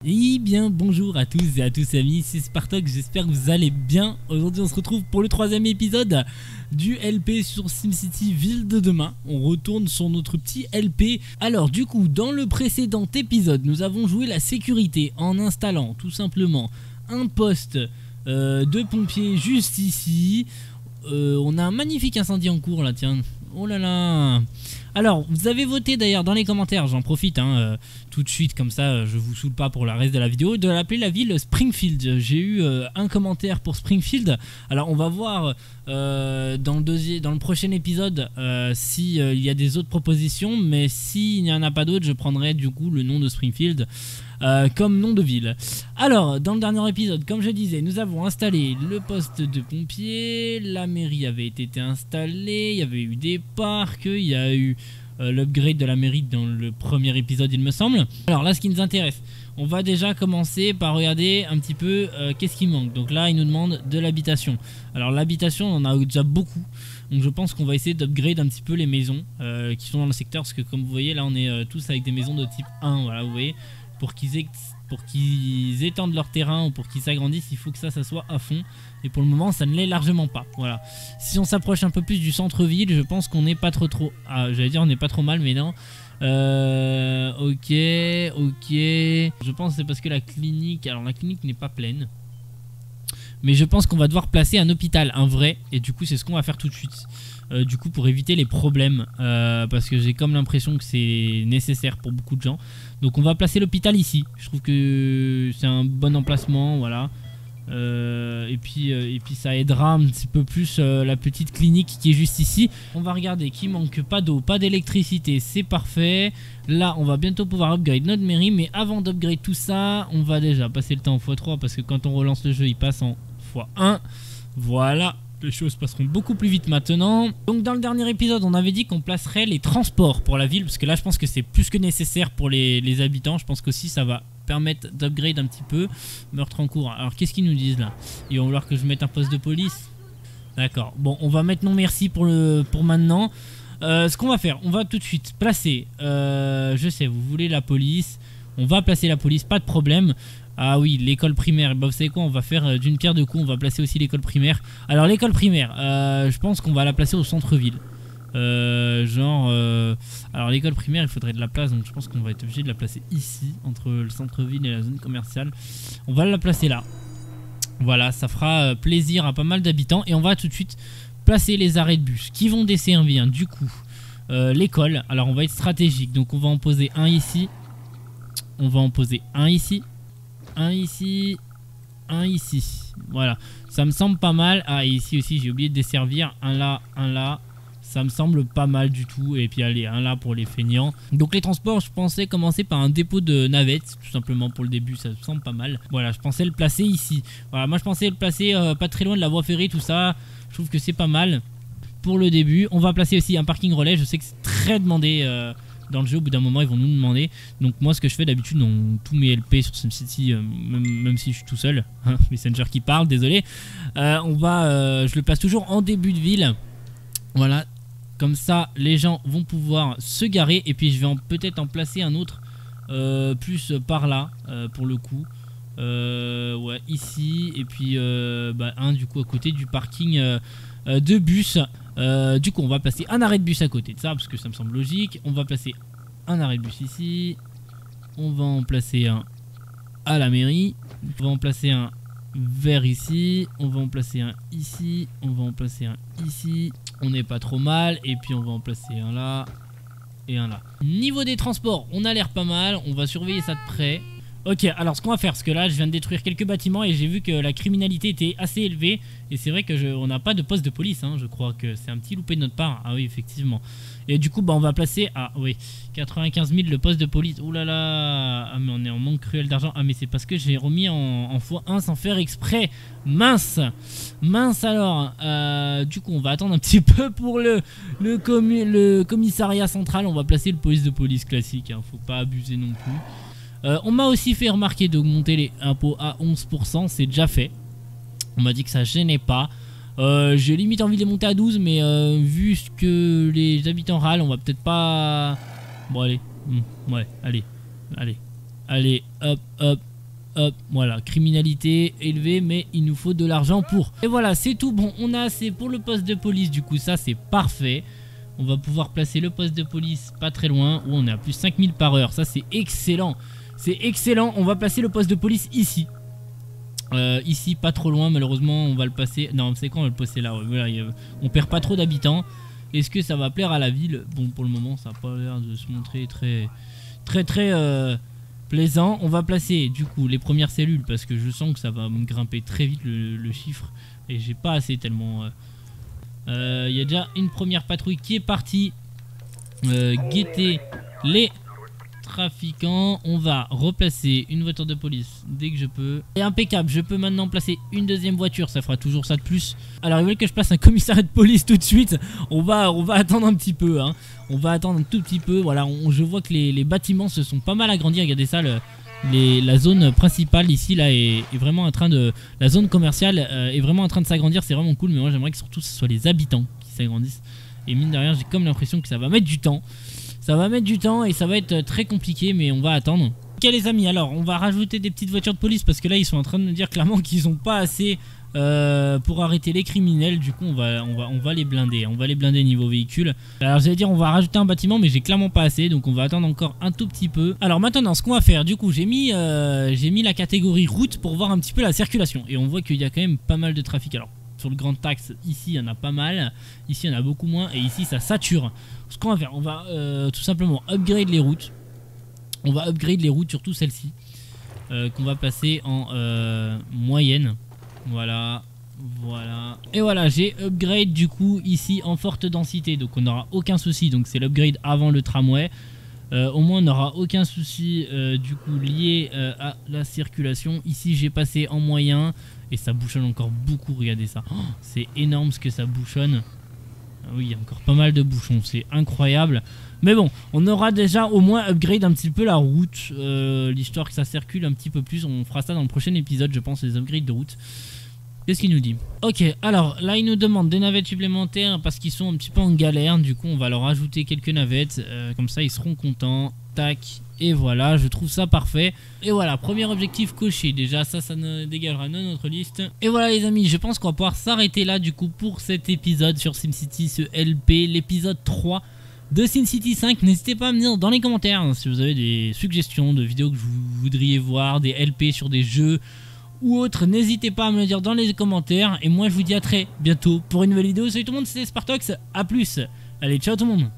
Eh bien bonjour à tous et à tous amis, c'est Spartok, j'espère que vous allez bien. Aujourd'hui on se retrouve pour le troisième épisode du LP sur SimCity Ville de demain. On retourne sur notre petit LP. Alors du coup dans le précédent épisode nous avons joué la sécurité en installant tout simplement un poste de pompiers juste ici. On a un magnifique incendie en cours là, tiens. Oh là là. Alors, vous avez voté d'ailleurs dans les commentaires, j'en profite tout de suite, comme ça je vous saoule pas pour le reste de la vidéo, de l'appeler la ville Springfield. J'ai eu un commentaire pour Springfield. Alors on va voir dans le prochain épisode si il y a des autres propositions, mais s'il n'y en a pas d'autres, je prendrai du coup le nom de Springfield comme nom de ville. Alors dans le dernier épisode, comme je disais, nous avons installé le poste de pompier, la mairie avait été installée, il y avait eu des parcs, il y a eu l'upgrade de la mairie dans le premier épisode il me semble. Alors là ce qui nous intéresse, on va déjà commencer par regarder un petit peu qu'est-ce qui manque. Donc là il nous demande de l'habitation. Alors l'habitation on en a déjà beaucoup, donc je pense qu'on va essayer d'upgrade un petit peu les maisons qui sont dans le secteur, parce que comme vous voyez là on est tous avec des maisons de type 1, voilà vous voyez. Pour qu'ils étendent leur terrain ou pour qu'ils s'agrandissent, il faut que ça soit à fond. Et pour le moment, ça ne l'est largement pas. Voilà. Si on s'approche un peu plus du centre-ville, je pense qu'on n'est pas trop... Ah, j'allais dire on n'est pas trop mal, mais non. Ok. Je pense que c'est parce que la clinique... Alors, la clinique n'est pas pleine. Mais je pense qu'on va devoir placer un hôpital, un vrai. Et du coup, c'est ce qu'on va faire tout de suite. Du coup, pour éviter les problèmes, parce que j'ai comme l'impression que c'est nécessaire pour beaucoup de gens. Donc on va placer l'hôpital ici. Je trouve que c'est un bon emplacement, voilà. Et puis ça aidera un petit peu plus la petite clinique qui est juste ici. On va regarder qu'il manque pas d'eau, pas d'électricité, c'est parfait. Là on va bientôt pouvoir upgrade notre mairie, mais avant d'upgrade tout ça, on va déjà passer le temps en x3, parce que quand on relance le jeu il passe en x1. Voilà. Les choses passeront beaucoup plus vite maintenant. Donc dans le dernier épisode on avait dit qu'on placerait les transports pour la ville, parce que là je pense que c'est plus que nécessaire pour les habitants. Je pense qu'aussi ça va permettre d'upgrade un petit peu. Meurtre en cours. Alors qu'est-ce qu'ils nous disent là? Ils vont vouloir que je mette un poste de police. D'accord. Bon on va mettre non merci pour maintenant. Ce qu'on va faire, on va tout de suite placer, je sais vous voulez la police. On va placer la police, pas de problème. Ah oui, l'école primaire, bah, vous savez quoi, on va faire d'une pierre deux coups, on va placer aussi l'école primaire. Alors l'école primaire, je pense qu'on va la placer au centre-ville. Alors l'école primaire, il faudrait de la place, donc je pense qu'on va être obligé de la placer ici, entre le centre-ville et la zone commerciale. On va la placer là. Voilà, ça fera plaisir à pas mal d'habitants. Et on va tout de suite placer les arrêts de bus qui vont desservir du coup l'école. Alors on va être stratégique, donc on va en poser un ici. On va en poser un ici. Un ici, un ici. Voilà, ça me semble pas mal. Ah, et ici aussi, j'ai oublié de desservir. Un là, un là. Ça me semble pas mal du tout. Et puis allez, un là pour les feignants. Donc les transports, je pensais commencer par un dépôt de navettes, tout simplement pour le début, ça me semble pas mal. Voilà, je pensais le placer ici. Voilà, moi je pensais le placer pas très loin de la voie ferrée, tout ça. Je trouve que c'est pas mal pour le début. On va placer aussi un parking relais. Je sais que c'est très demandé dans le jeu, au bout d'un moment ils vont nous demander. Donc moi ce que je fais d'habitude dans tous mes LP sur SimCity, même si je suis tout seul, hein, Messenger qui parle, désolé, je le place toujours en début de ville. Voilà, comme ça les gens vont pouvoir se garer. Et puis je vais peut-être en placer un autre plus par là pour le coup. Ouais, ici. Et puis un du coup à côté du parking de bus. Du coup on va placer un arrêt de bus à côté de ça, parce que ça me semble logique. On va placer un arrêt de bus ici. On va en placer un à la mairie. On va en placer un vers ici. On va en placer un ici. On va en placer un ici. On n'est pas trop mal. Et puis on va en placer un là et un là. Niveau des transports, on a l'air pas mal. On va surveiller ça de près. Ok, alors ce qu'on va faire, parce que là je viens de détruire quelques bâtiments et j'ai vu que la criminalité était assez élevée. Et c'est vrai que on n'a pas de poste de police, hein, je crois que c'est un petit loupé de notre part. Ah oui, effectivement. Et du coup, bah, on va placer, ah oui, 95 000 le poste de police. Ouh là là, ah mais on est en manque cruel d'argent. Ah mais c'est parce que j'ai remis en x1 sans faire exprès. Mince. Mince alors. Du coup, on va attendre un petit peu pour le commissariat central. On va placer le poste de police classique, hein, faut pas abuser non plus. On m'a aussi fait remarquer d'augmenter les impôts à 11%, c'est déjà fait. On m'a dit que ça gênait pas. J'ai limite envie de les monter à 12, mais vu ce que les habitants râlent, on va peut-être pas... Bon allez, ouais, allez, hop, hop, Hop, voilà, criminalité élevée, mais il nous faut de l'argent pour. Et voilà, c'est tout. Bon, on a assez pour le poste de police, du coup, ça c'est parfait. On va pouvoir placer le poste de police pas très loin, où on est à plus 5000 par heure. Ça c'est excellent. C'est excellent. On va placer le poste de police ici. Ici, pas trop loin, malheureusement, on va le passer. Non, c'est quand on va le passer là, ouais, voilà, on perd pas trop d'habitants. Est-ce que ça va plaire à la ville? Bon, pour le moment, ça n'a pas l'air de se montrer très plaisant. On va placer du coup les premières cellules parce que je sens que ça va me grimper très vite le chiffre. Et j'ai pas assez tellement. Il y a déjà une première patrouille qui est partie guetter les trafiquants. On va replacer une voiture de police dès que je peux. Et impeccable, je peux maintenant placer une deuxième voiture, ça fera toujours ça de plus. Alors ils veulent que je place un commissariat de police tout de suite. On va attendre un petit peu, hein. On va attendre un tout petit peu. Voilà, je vois que les bâtiments se sont pas mal agrandis. Regardez ça, la zone principale ici là est vraiment en train de... La zone commerciale est vraiment en train de s'agrandir. C'est vraiment cool, mais moi j'aimerais que surtout ce soit les habitants qui s'agrandissent. Et mine de rien, j'ai comme l'impression que ça va mettre du temps. Ça va mettre du temps et ça va être très compliqué, mais on va attendre. Ok les amis, alors on va rajouter des petites voitures de police parce que là ils sont en train de nous dire clairement qu'ils n'ont pas assez pour arrêter les criminels. Du coup on va les blinder. On va les blinder niveau véhicule. Alors j'allais dire on va rajouter un bâtiment, mais j'ai clairement pas assez, donc on va attendre encore un tout petit peu. Alors maintenant ce qu'on va faire, du coup j'ai mis la catégorie route pour voir un petit peu la circulation. Et on voit qu'il y a quand même pas mal de trafic. Alors sur le grand axe, ici il y en a pas mal, ici il y en a beaucoup moins, et ici ça sature. Ce qu'on va faire, on va tout simplement upgrade les routes. On va upgrade les routes, surtout celle-ci, qu'on va placer en moyenne. Voilà, voilà. Et voilà, j'ai upgrade du coup ici en forte densité, donc on n'aura aucun souci. Donc c'est l'upgrade avant le tramway. Au moins on n'aura aucun souci du coup lié à la circulation. Ici j'ai passé en moyen et ça bouchonne encore beaucoup, regardez ça. Oh, c'est énorme ce que ça bouchonne. Ah oui, il y a encore pas mal de bouchons, c'est incroyable. Mais bon, on aura déjà au moins upgrade un petit peu la route, l'histoire que ça circule un petit peu plus. On fera ça dans le prochain épisode, je pense, les upgrades de route. Qu'est-ce qu'il nous dit? Ok, alors là il nous demande des navettes supplémentaires parce qu'ils sont un petit peu en galère. Du coup on va leur ajouter quelques navettes, comme ça ils seront contents. Tac, et voilà, je trouve ça parfait. Et voilà, premier objectif coché. Déjà ça ne dégagera de notre liste. Et voilà les amis, je pense qu'on va pouvoir s'arrêter là du coup pour cet épisode sur SimCity, ce LP, l'épisode 3 de SimCity 5. N'hésitez pas à me dire dans les commentaires hein, si vous avez des suggestions de vidéos que vous voudriez voir, des LP sur des jeux ou autres, n'hésitez pas à me le dire dans les commentaires. Et moi je vous dis à très bientôt pour une nouvelle vidéo. Salut tout le monde, c'était Spartox, à plus. Allez, ciao tout le monde.